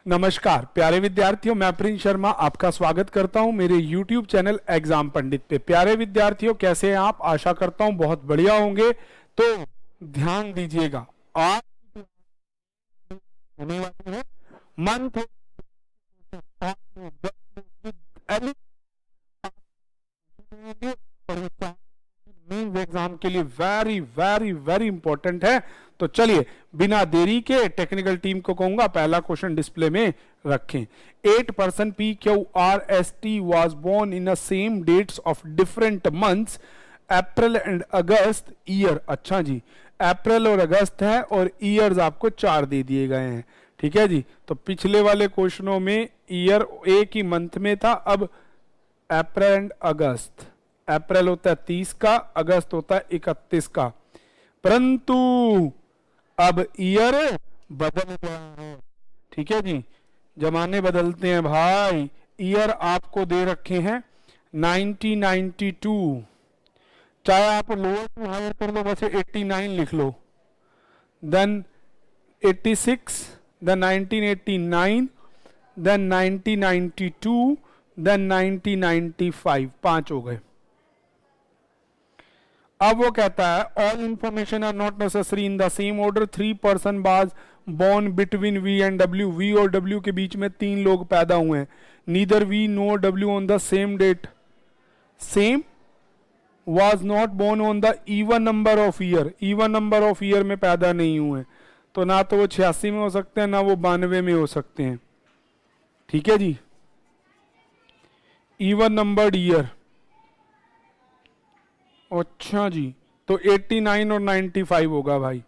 नमस्कार प्यारे विद्यार्थियों, मैं प्रिंस शर्मा आपका स्वागत करता हूं मेरे YouTube चैनल एग्जाम पंडित पे। प्यारे विद्यार्थियों, कैसे हैं आप? आशा करता हूं बहुत बढ़िया होंगे। तो ध्यान दीजिएगा, आज होने वाली है मंथ मेंस एग्जाम के लिए वेरी वेरी वेरी इंपॉर्टेंट है। तो चलिए बिना देरी के टेक्निकल टीम को कहूंगा पहला क्वेश्चन डिस्प्ले में रखें। 8% PQRST was born in the same dates of different months April and August year. अच्छा जी, अप्रैल और अगस्त है और ईयर्स आपको 4 दे दिए गए हैं। ठीक है जी, तो पिछले वाले क्वेश्चनों में ईयर एक ही मंथ में था। अब अप्रैल एंड अगस्त, अप्रैल होता है 30 का, अगस्त होता है 31 का, परंतु अब ईयर बदल गया है। ठीक है जी, जमाने बदलते हैं भाई। ईयर आपको दे रखे हैं 1992, चाहे आप लोअर टू हायर कर लो, बस 89 लिख लो, देन 86, देन 1989, देन 1992, देन 1995, 5 हो गए। अब वो कहता है all information are not necessary in the same order, 3 person was born between V and W. V और डब्ल्यू के बीच में 3 लोग पैदा हुए हैं। Neither V nor W on the same date, same was not born on the even number of year, even number of year में पैदा नहीं हुए, तो ना तो वो 86 में हो सकते हैं, ना वो 92 में हो सकते हैं। ठीक है जी, even numbered year। अच्छा जी, तो 89 और 95 होगा भाई,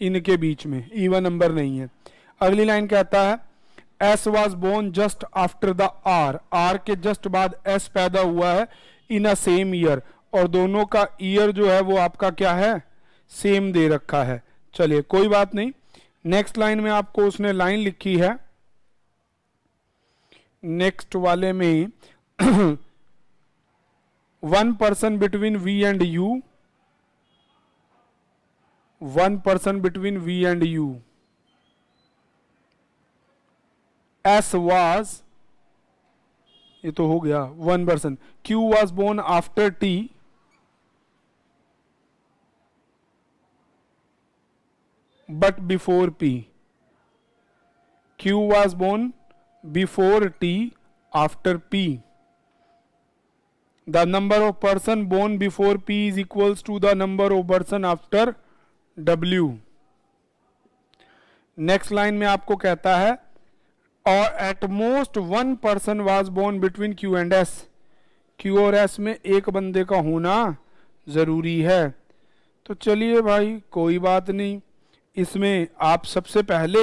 इनके बीच में even नंबर नहीं है। अगली लाइन कहता है S was born just after the R, R के जस्ट बाद S पैदा हुआ है in a same year, और दोनों का ईयर जो है वो आपका क्या है, सेम दे रखा है। चलिए कोई बात नहीं, नेक्स्ट लाइन में आपको उसने लाइन लिखी है, नेक्स्ट वाले में 1 person between V and U, 1 person between V and U, S was, ये तो हो गया 1 person. Q was born after T, but before P. Q was born before T, after P. The number of person born before P is equals to the number of person after W. Next line में आपको कहता है और at most 1 person was born between Q and S. Q और S में एक बंदे का होना जरूरी है। तो चलिए भाई कोई बात नहीं, इसमें आप सबसे पहले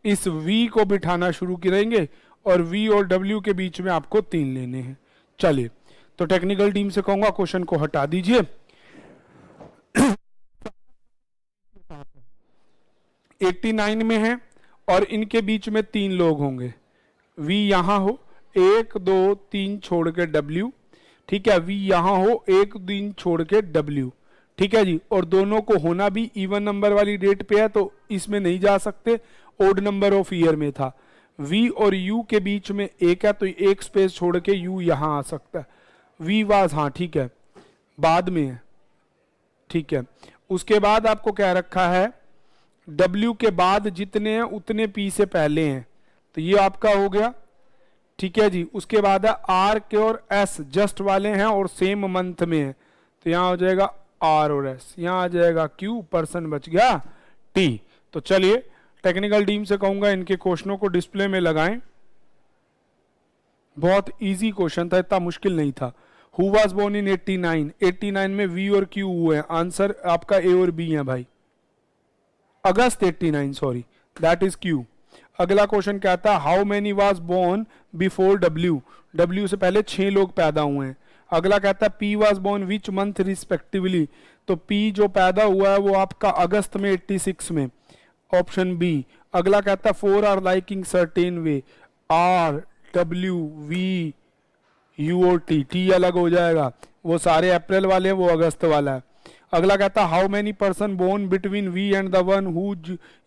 इस V को बिठाना शुरू करेंगे और V और W के बीच में आपको 3 लेने हैं। चलिए तो टेक्निकल टीम से कहूंगा क्वेश्चन को हटा दीजिए। 89 में है और इनके बीच में 3 लोग होंगे। V यहां हो 1 2 3 छोड़ के W, ठीक है, V यहां हो 1 3 छोड़ के W, ठीक है जी, और दोनों को होना भी इवन नंबर वाली डेट पे है, तो इसमें नहीं जा सकते, ओड नंबर ऑफ ईयर में था। V और U के बीच में एक है, तो एक स्पेस छोड़ के U यहां आ सकता है। V वाज, हाँ ठीक है, बाद में है, ठीक है। उसके बाद आपको क्या रखा है, W के बाद जितने हैं उतने P से पहले हैं, तो ये आपका हो गया, ठीक है जी। उसके बाद है R के और S जस्ट वाले हैं और सेम मंथ में है, तो यहां हो जाएगा R और S, यहां आ जाएगा Q, पर्सन बच गया T। तो चलिए टेक्निकल टीम से कहूंगा इनके क्वेश्चनों को डिस्प्ले में लगाएं। बहुत इजी क्वेश्चन था, इतना मुश्किल नहीं था। हु वाज बोर्न इन 89, 89 में V और Q हुए हैं, आंसर आपका A और B है भाई। अगस्त 89, सॉरी, दैट इज Q। अगला क्वेश्चन कहता है how many was born before W, W से पहले 6 लोग पैदा हुए हैं। अगला कहता है P was born which month respectively, तो P जो पैदा हुआ है वो आपका अगस्त में 86 में, ऑप्शन बी। अगला कहता है 4 are liking certain way, R W V U और T, T अलग हो जाएगा, वो सारे अप्रैल वाले हैं, वो अगस्त वाला है। अगला कहता है how many person born between V and the one who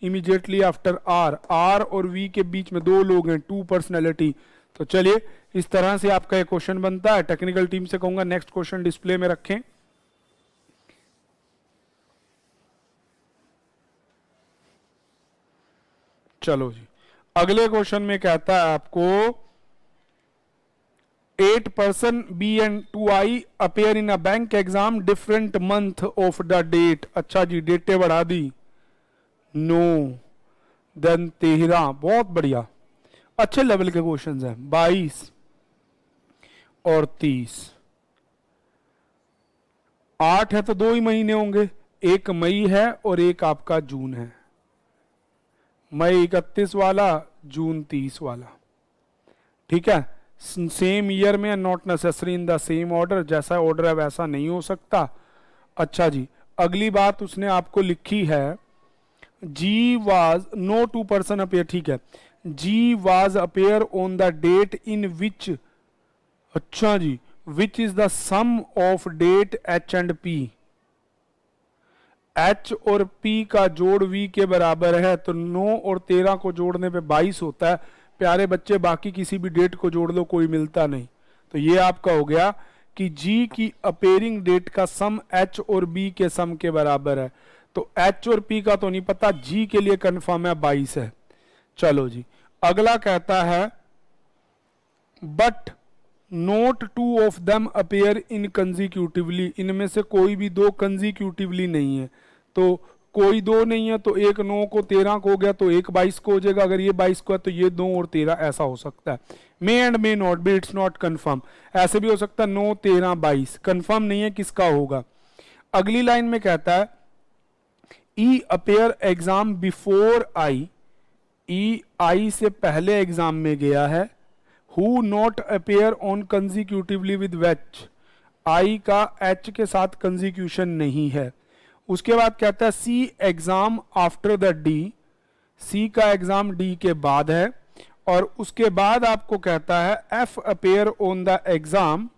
immediately after R, R और वी के बीच में दो लोग हैं, टू पर्सनैलिटी। तो चलिए इस तरह से आपका एक क्वेश्चन बनता है। टेक्निकल टीम से कहूंगा नेक्स्ट क्वेश्चन डिस्प्ले में रखें। चलो जी, अगले क्वेश्चन में कहता है आपको 8 person B and 2I appear in a bank exam different month of the date। अच्छा जी, डेटें बढ़ा दी, नो देन 13, बहुत बढ़िया, अच्छे लेवल के क्वेश्चंस हैं। 22 और 30, 8 है तो 2 ही महीने होंगे, एक मई है और एक आपका जून है, मई 31 वाला, जून 30 वाला, ठीक है। सेम ईयर में, not necessary in the same order, जैसा ऑर्डर है वैसा नहीं हो सकता। अच्छा जी, अगली बात उसने आपको लिखी है G was no 2 person appear, ठीक है, G was appear on the date in which, अच्छा जी, which is the sum of date H and P, H और पी का जोड़ वी के बराबर है, तो 9 और 13 को जोड़ने पे 22 होता है। प्यारे बच्चे, बाकी किसी भी डेट को जोड़ लो, कोई मिलता नहीं। तो ये आपका हो गया कि जी की अपेयरिंग डेट का सम एच और बी के सम के बराबर है। तो एच और पी का तो नहीं पता, जी के लिए कंफर्म है 22 है। चलो जी, अगला कहता है but note 2 of them appear in consecutively, इनमें से कोई भी 2 कंजिक्यूटिवली नहीं है। तो कोई 2 नहीं है तो एक 9 को 13 को हो गया, तो एक 22 को हो जाएगा। अगर ये 22 को है तो ये 2 और 13, ऐसा हो सकता है। May and may not be, it's not confirm, ऐसे भी हो सकता है 9 13 22, कंफर्म नहीं है किसका होगा। अगली लाइन में कहता है E appear exam before I, E I से पहले एग्जाम में गया है। Who not appear on consecutively with वेच, आई का एच के साथ कंजिक्यूशन नहीं है। उसके बाद कहता है C exam after the D, C का एग्जाम डी के बाद है। और उसके बाद आपको कहता है F appear on the exam,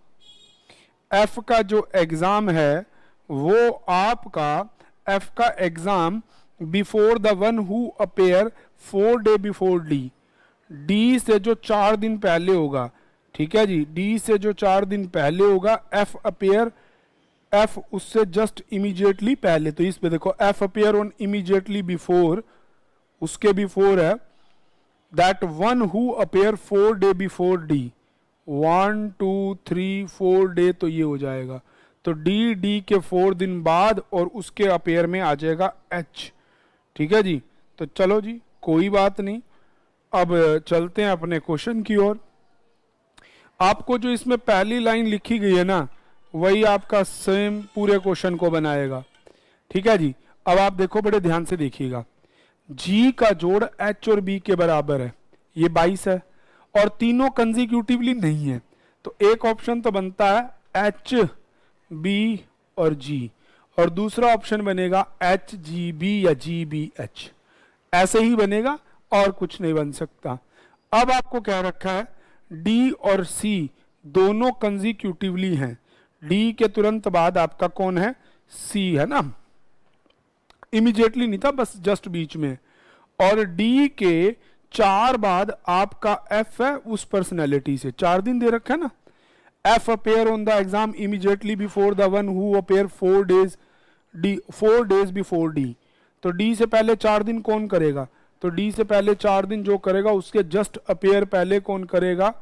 F का जो एग्जाम है वो आपका एफ का exam before the one who appear 4 day before D, D से जो 4 दिन पहले होगा, ठीक है जी, डी से जो 4 दिन पहले होगा एफ अपेयर, एफ उससे जस्ट इमीडिएटली पहले। तो इस पे देखो F appear on immediately before, उसके बिफोर है that one who appear 4 day before D, 1 2 3 4 day, तो ये हो जाएगा। तो डी, डी के 4 दिन बाद और उसके अपेयर में आ जाएगा एच, ठीक है जी। तो चलो जी, कोई बात नहीं, अब चलते हैं अपने क्वेश्चन की ओर। आपको जो इसमें पहली लाइन लिखी गई है ना, वही आपका सेम पूरे क्वेश्चन को बनाएगा, ठीक है जी। अब आप देखो, बड़े ध्यान से देखिएगा, जी का जोड़ एच और बी के बराबर है, ये 22 है, और तीनों कंजिक्यूटिवली नहीं है। तो एक ऑप्शन तो बनता है एच बी और जी, और दूसरा ऑप्शन बनेगा एच जी बी या जी बी एच, ऐसे ही बनेगा और कुछ नहीं बन सकता। अब आपको क्या रखा है, डी और सी दोनों कंजिक्यूटिवली हैं, डी के तुरंत बाद आपका कौन है, सी है ना, इमीडिएटली नहीं था, बस जस्ट बीच में। और डी के 4 बाद आपका एफ है उस पर्सनैलिटी से, 4 दिन दे रखा है ना, F appear on the exam immediately before the one who appear 4 days D, 4 days before D. तो डी से पहले 4 दिन कौन करेगा, तो डी से पहले 4 दिन जो करेगा उसके जस्ट अपेयर पहले कौन करेगा,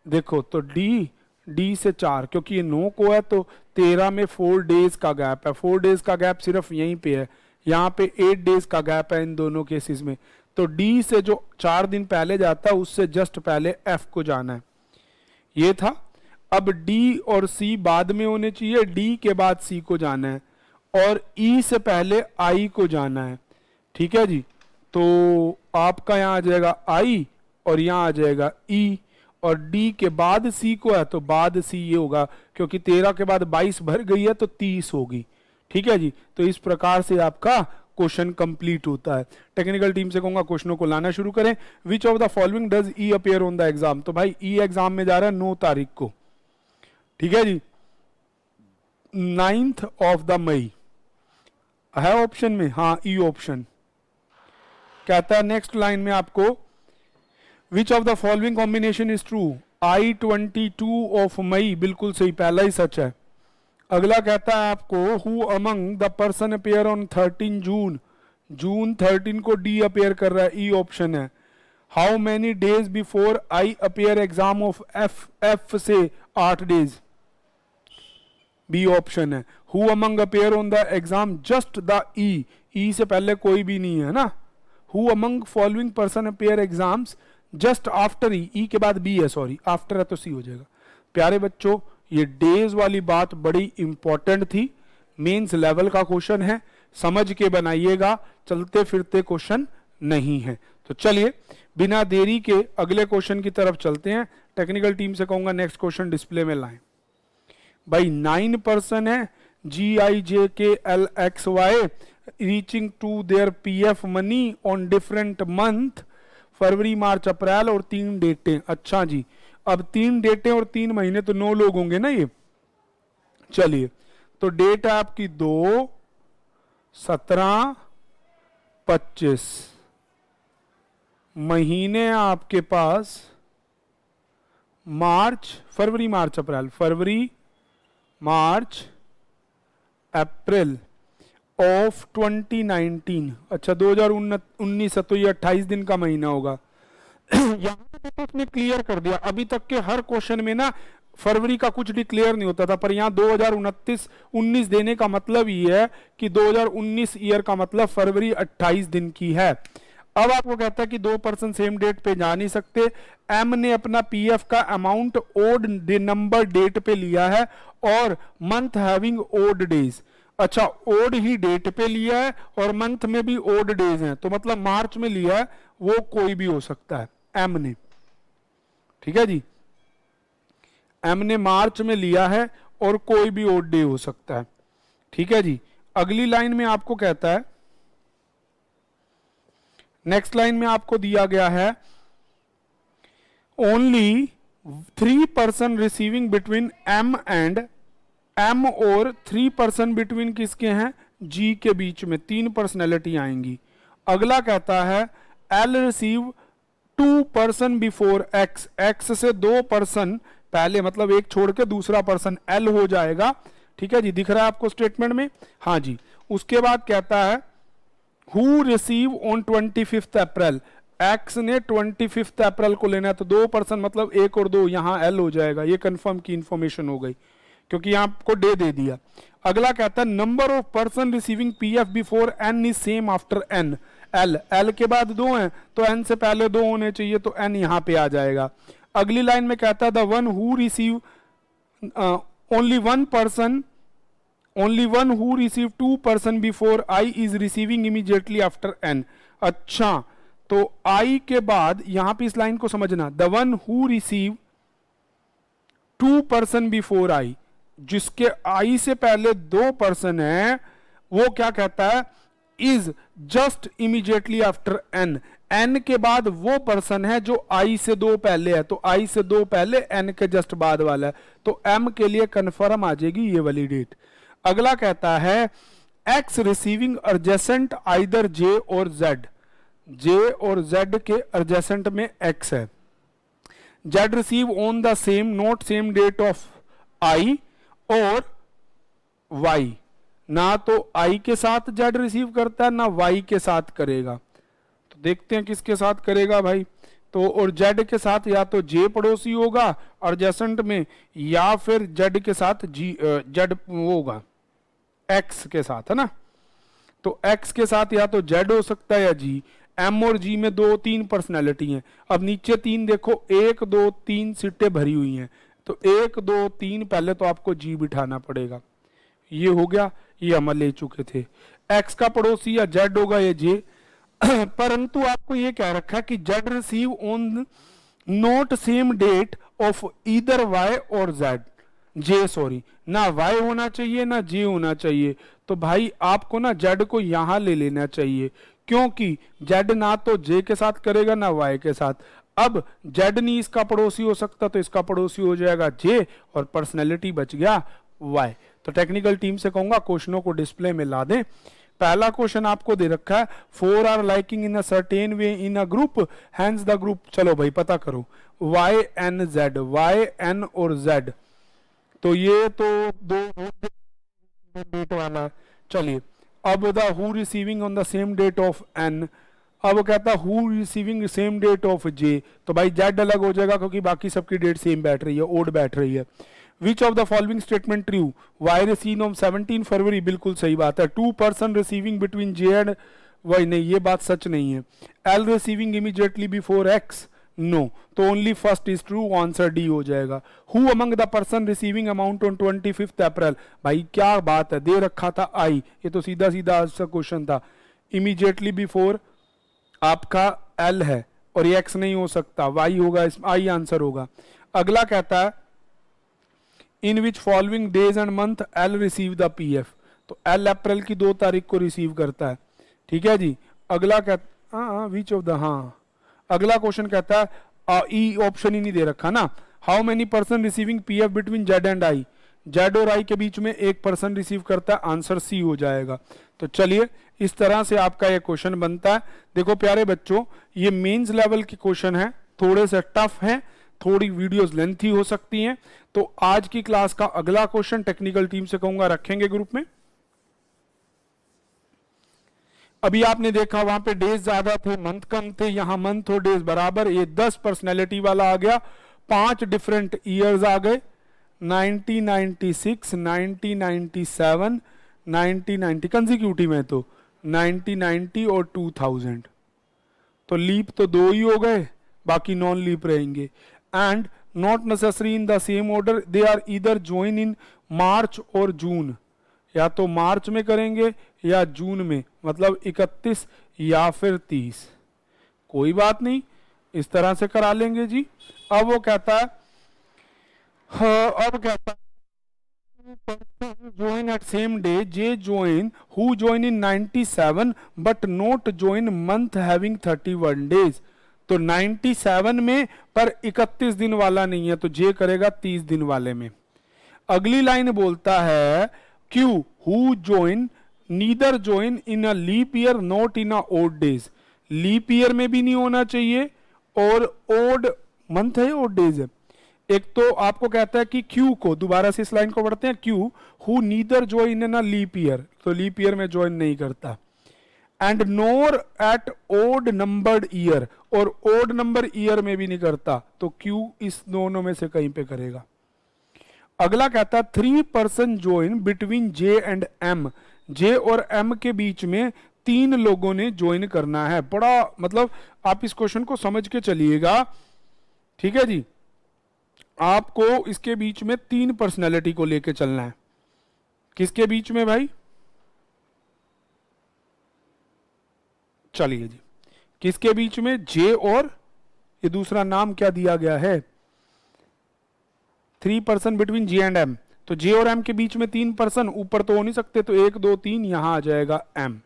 देखो, तो डी, डी से 4, क्योंकि ये 9 को है तो 13 में 4 days का गैप है, 4 days का गैप सिर्फ यहीं पे है, यहाँ पे 8 days का गैप है इन दोनों केसेस में। तो डी से जो 4 दिन पहले जाता है उससे जस्ट पहले एफ को जाना है, ये था। अब डी और सी बाद में होने चाहिए, डी के बाद सी को जाना है, और ई से पहले आई को जाना है, ठीक है जी। तो आपका यहाँ आ जाएगा आई और यहाँ आ जाएगा ई, और डी के बाद सी को है तो बाद सी ये होगा, क्योंकि 13 के बाद 22 भर गई है तो 30 होगी, ठीक है जी। तो इस प्रकार से आपका क्वेश्चन कंप्लीट होता है। टेक्निकल टीम से कहूंगा क्वेश्चनों को लाना शुरू करें। विच of the following does E appear on the exam, तो भाई ई एग्जाम में जा रहा है 9 तारीख को, ठीक है जी, 9th of the मई, है ऑप्शन में, हाँ ई ऑप्शन। कहता है नेक्स्ट लाइन में आपको which of the following combination is true, I-22 of May, बिल्कुल सही, पहला ही सच है। अगला कहता है आपको who among the person appear on 13 June, June 13 को डी अपेयर कर रहा है, ई ऑप्शन है। How many days before I appear exam of F, F से 8 डेज, बी ऑप्शन है। Who among appear on the exam just the E, E से पहले कोई भी नहीं है ना। Who among following person appear exams just after E के बाद बी है, सॉरी आफ्टर है तो सी हो जाएगा। प्यारे बच्चों ये डेज वाली बात बड़ी इंपॉर्टेंट थी, मेंस लेवल का क्वेश्चन है, समझ के बनाइएगा, चलते फिरते क्वेश्चन नहीं है। तो चलिए बिना देरी के अगले क्वेश्चन की तरफ चलते हैं। टेक्निकल टीम से कहूंगा नेक्स्ट क्वेश्चन डिस्प्ले में लाएं। भाई 9 पर्सन है GIJKLXY reaching to there PF money on different month, February March April और 3 डेटें। अच्छा जी, अब 3 डेटें और 3 महीने तो 9 लोग होंगे ना ये। चलिए तो डेट है आपकी 2, 17, 25, महीने आपके पास मार्च, फरवरी March April, February March April of 2019। अच्छा 2019 है तो ये 28 दिन का महीना होगा। यहाँ पे उसने क्लियर कर दिया, अभी तक के हर क्वेश्चन में ना फरवरी का कुछ डिक्लेयर नहीं होता था, पर यहाँ 2029 देने का मतलब ये है कि 2019 ईयर का मतलब फरवरी 28 दिन की है। अब आपको कहता है कि 2 पर्सन सेम डेट पे जा नहीं सकते। एम ने अपना पीएफ का अमाउंट ओड नंबर डेट पे लिया है और मंथ हैविंग ओड डेज। अच्छा ओड ही डेट पे लिया है और मंथ में भी ओड डेज हैं, तो मतलब मार्च में लिया है, वो कोई भी हो सकता है एम ने। ठीक है जी, एम ने मार्च में लिया है और कोई भी ओड डे हो सकता है। ठीक है जी, अगली लाइन में आपको कहता है, नेक्स्ट लाइन में आपको दिया गया है only 3 person receiving between M and M, और 3 पर्सन बिटवीन किसके हैं, जी के बीच में 3 पर्सनैलिटी आएंगी। अगला कहता है L receive 2 person before x, x से 2 पर्सन पहले, मतलब एक छोड़ के दूसरा पर्सन एल हो जाएगा। ठीक है जी, दिख रहा है आपको स्टेटमेंट में, हाँ जी। उसके बाद कहता है who receive on 25 April, x ने 25 अप्रैल को लेना है, तो 2 पर्सन मतलब 1 और 2, यहां एल हो जाएगा। ये कंफर्म की इंफॉर्मेशन हो गई क्योंकि यहां आपको डे दे दिया। अगला कहता है number of person receiving PF before N is same after N, L, L के बाद 2 हैं तो एन से पहले 2 होने चाहिए, तो एन यहां पे आ जाएगा। अगली लाइन में कहता है the one who receive only one who receive 2 person before I is receiving immediately after N. अच्छा तो आई के बाद यहां पे इस लाइन को समझना, the one who receive 2 person before आई, जिसके आई से पहले 2 पर्सन है, वो क्या कहता है is just immediately after N, N के बाद वो पर्सन है जो आई से 2 पहले है, तो आई से 2 पहले एन के जस्ट बाद वाला है, तो एम के लिए कंफर्म आ जाएगी ये वाली डेट। अगला कहता है एक्स रिसीविंग एडजेसेंट आइदर जे और जेड, जे और जेड के एडजेसेंट में एक्स है। Z receive on the same not same date of I और वाई, ना तो आई के साथ जेड रिसीव करता है ना वाई के साथ करेगा, तो देखते हैं किसके साथ करेगा भाई। तो और जेड के साथ या तो जे पड़ोसी होगा एडजेसेंट में, या फिर जेड के साथ जी जेड वो होगा एक्स के साथ, है ना। तो एक्स के साथ या तो जेड हो सकता है या जी। एम और जी में 2-3 पर्सनैलिटी हैं। अब नीचे 3 देखो, 1 2 3 सीटें भरी हुई हैं, तो 1 2 3 पहले तो आपको जी बिठाना पड़ेगा। ये हो गया, ये हम ले चुके थे। एक्स का पड़ोसी या जेड होगा या जे, परंतु आपको ये कह रखा है कि Z receive on not same date of either Y और जेड, जे सॉरी, ना वाई होना चाहिए ना जे होना चाहिए। तो भाई आपको ना जेड को यहां ले लेना चाहिए, क्योंकि जेड ना तो जे के साथ करेगा ना वाई के साथ। अब जेड नहीं इसका पड़ोसी हो सकता, तो इसका पड़ोसी हो जाएगा जे, और पर्सनैलिटी बच गया वाई। तो टेक्निकल टीम से कहूंगा क्वेश्चनों को डिस्प्ले में ला दें। पहला क्वेश्चन आपको दे रखा है, 4 are liking in a certain way in a group, hence the group. चलो भाई पता करो, Y N Z, Y N और जेड, तो ये तो दो डेट वाला है। चलिए अब the who receiving on the same date of N, अब कहता who receiving same date of J, तो भाई जेड अलग हो जाएगा क्योंकि बाकी सबकी डेट सेम बैठ रही है, ओड बैठ रही है। Which of the following statement true, Y receive on 17 February, बिल्कुल सही बात है। 2 person receiving between J and Y, नहीं ये बात सच नहीं है। L receiving immediately before X, no, तो only first is true, answer D हो जाएगा। Who among the person receiving amount on 25 April, भाई क्या बात है, दे रखा था आई, ये तो सीधा सीधा आज का क्वेश्चन था। इमीडिएटली बिफोर आपका एल है और ये एक्स नहीं हो सकता, वाई होगा, इसमें आई आंसर होगा। अगला कहता है in which following days and month L receive the PF, तो एल अप्रैल की 2 तारीख को रिसीव करता है, ठीक है जी। अगला कहता हाँ विच ऑफ द, हाँ अगला क्वेश्चन कहता है ई ऑप्शन ही नहीं दे रखा ना, how many person receiving PF between Z and I, Z और आई के बीच में एक पर्सन रिसीव करता है, आंसर सी हो जाएगा। तो चलिए इस तरह से आपका ये क्वेश्चन बनता है। देखो प्यारे बच्चों, ये मेंस लेवल के क्वेश्चन है, थोड़े से टफ हैं, थोड़ी वीडियोस लेंथी हो सकती हैं। तो आज की क्लास का अगला क्वेश्चन टेक्निकल टीम से कहूंगा रखेंगे ग्रुप में। अभी आपने देखा वहां पे डेज ज्यादा थे, मंथ कम थे, यहां मंथ और डेज बराबर। ये 10 पर्सनैलिटी वाला आ गया, 5 डिफरेंट ईयर्स आ गए, 1996, 1997, 1990 कंसेक्यूटिव में, तो 1990 और 2000, तो लीप तो 2 ही हो गए, बाकी नॉन लीप रहेंगे। And not necessary in the same order, they are either join in March और जून, या तो मार्च में करेंगे या जून में, मतलब 31 या फिर 30, कोई बात नहीं, इस तरह से करा लेंगे जी। अब वो कहता है अब कहता join at same day, J join, who join in 97 but not join month having 31 days, तो 97 में पर 31 दिन वाला नहीं है, तो J करेगा 30 दिन वाले में। अगली लाइन बोलता है Q who join neither join in a leap year not in a odd days, leap year में भी नहीं होना चाहिए और ओड मंथ है ओड डेज है। एक तो आपको कहता है कि क्यू को, दोबारा से इस लाइन को पढ़ते हैं, Q who neither join in a leap year, तो लीप ईयर में ज्वाइन नहीं करता। And nor at odd numbered year, और ओड नंबर ईयर में भी नहीं करता, तो क्यू इस दोनों में से कहीं पे करेगा। अगला कहता है 3 person join between J and M, J और एम के बीच में 3 लोगों ने ज्वाइन करना है। बड़ा मतलब आप इस क्वेश्चन को समझ के चलिएगा, ठीक है जी। आपको इसके बीच में 3 पर्सनैलिटी को लेके चलना है। किसके बीच में भाई? चलिए जी, किसके बीच में? जे और ये दूसरा नाम क्या दिया गया है? 3 person between J and M, तो जे और एम के बीच में 3 पर्सन, ऊपर तो हो नहीं सकते, तो 1 2 3 यहां आ जाएगा एम।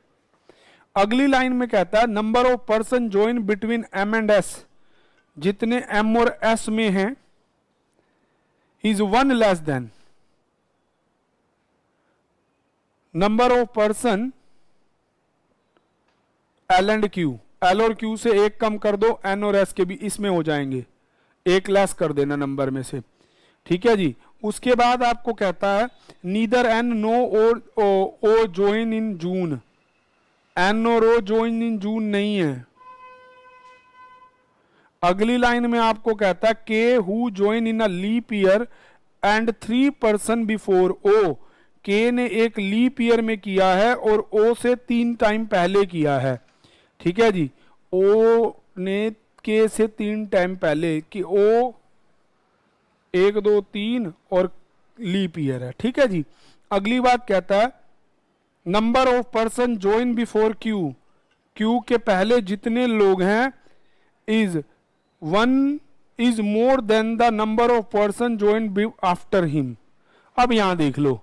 अगली लाइन में कहता है number of person join between M and S, जितने एम और एस में हैं is 1 less than number of person L and Q, L और Q से 1 कम कर दो, N और S के भी इसमें हो जाएंगे, 1 लेस कर देना नंबर में से, ठीक है जी। उसके बाद आपको कहता है नीदर N नो और O join in June, N और O join in जून नहीं है। अगली लाइन में आपको कहता है के who join in a leap year and 3 person before O, K ने एक लीप ईयर में किया है और ओ से 3 टाइम पहले किया है, ठीक है जी। ओ ने के से 3 टाइम पहले कि ओ 1 2 3 और लीप ईयर है, ठीक है जी। अगली बात कहता है number of person join before Q, Q के पहले जितने लोग हैं is 1 is more than the number of person joined after him। अब यहां देख लो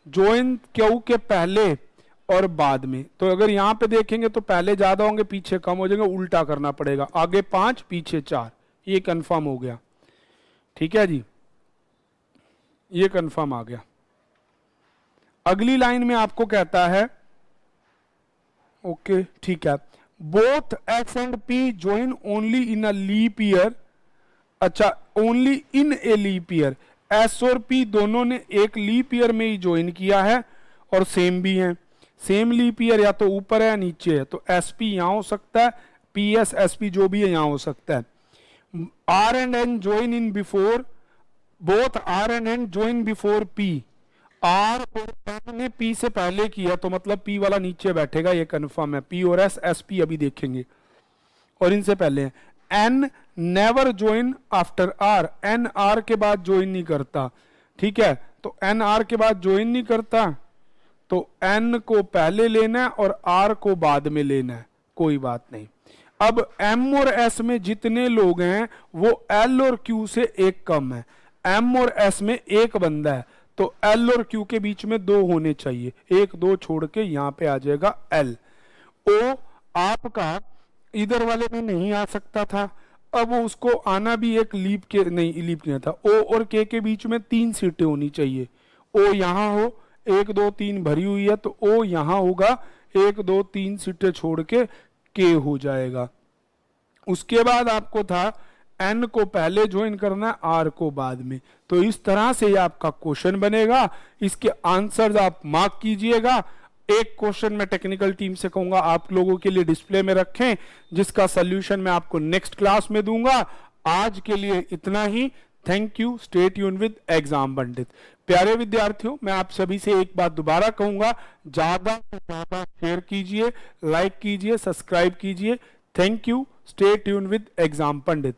ज्वाइन क्यू के पहले और बाद में, तो अगर यहां पे देखेंगे तो पहले ज्यादा होंगे पीछे कम हो जाएंगे, उल्टा करना पड़ेगा, आगे 5 पीछे 4, ये कंफर्म हो गया, ठीक है जी, ये कंफर्म आ गया। अगली लाइन में आपको कहता है ओके ठीक है। Both S and P join only in a leap year, अच्छा only in a leap year, S और पी दोनों ने एक लीप ईयर में ही ज्वाइन किया है और सेम भी हैं। सेम लीप ईयर या तो ऊपर है या नीचे है, तो एस पी यहां हो सकता है, पी एस एस पी जो भी है यहां हो सकता है। R and N join in before, both R and N join before P, R और एन ने पी से पहले किया तो मतलब पी वाला नीचे बैठेगा, ये कंफर्म है। पी और एस, एस पी अभी देखेंगे, और इनसे पहले है। N never join after R, N R के बाद ज्वाइन नहीं करता, ठीक है, तो एन आर के बाद ज्वाइन नहीं करता, तो एन को पहले लेना है और आर को बाद में लेना है, कोई बात नहीं। अब एम और एस में जितने लोग हैं वो एल और क्यू से एक कम है, एम और एस में एक बंदा है, तो एल और क्यू के बीच में दो होने चाहिए, एक दो छोड़ के यहां पे आ जाएगा एल। ओ आपका इधर वाले में नहीं आ सकता था, अब उसको आना भी एक लीप के नहीं, लीप नहीं था। ओ और के बीच में 3 सीटें होनी चाहिए, ओ यहां हो, 1 2 3 भरी हुई है तो ओ यहां होगा, 1 2 3 सीटें छोड़ के हो जाएगा। उसके बाद आपको था एन को पहले ज्वाइन करना, आर को बाद में, तो इस तरह से ये आपका क्वेश्चन बनेगा। इसके आंसर्स आप मार्क कीजिएगा। एक क्वेश्चन मैं टेक्निकल टीम से कहूंगा आप लोगों के लिए डिस्प्ले में रखें, जिसका सॉल्यूशन मैं आपको नेक्स्ट क्लास में दूंगा। आज के लिए इतना ही, thank you, stay tune with exam Pandit. प्यारे विद्यार्थियों, मैं आप सभी से एक बात दोबारा कहूंगा, ज्यादा से ज्यादा शेयर कीजिए, लाइक कीजिए, सब्सक्राइब कीजिए। Thank you, stay tune with exam Pandit.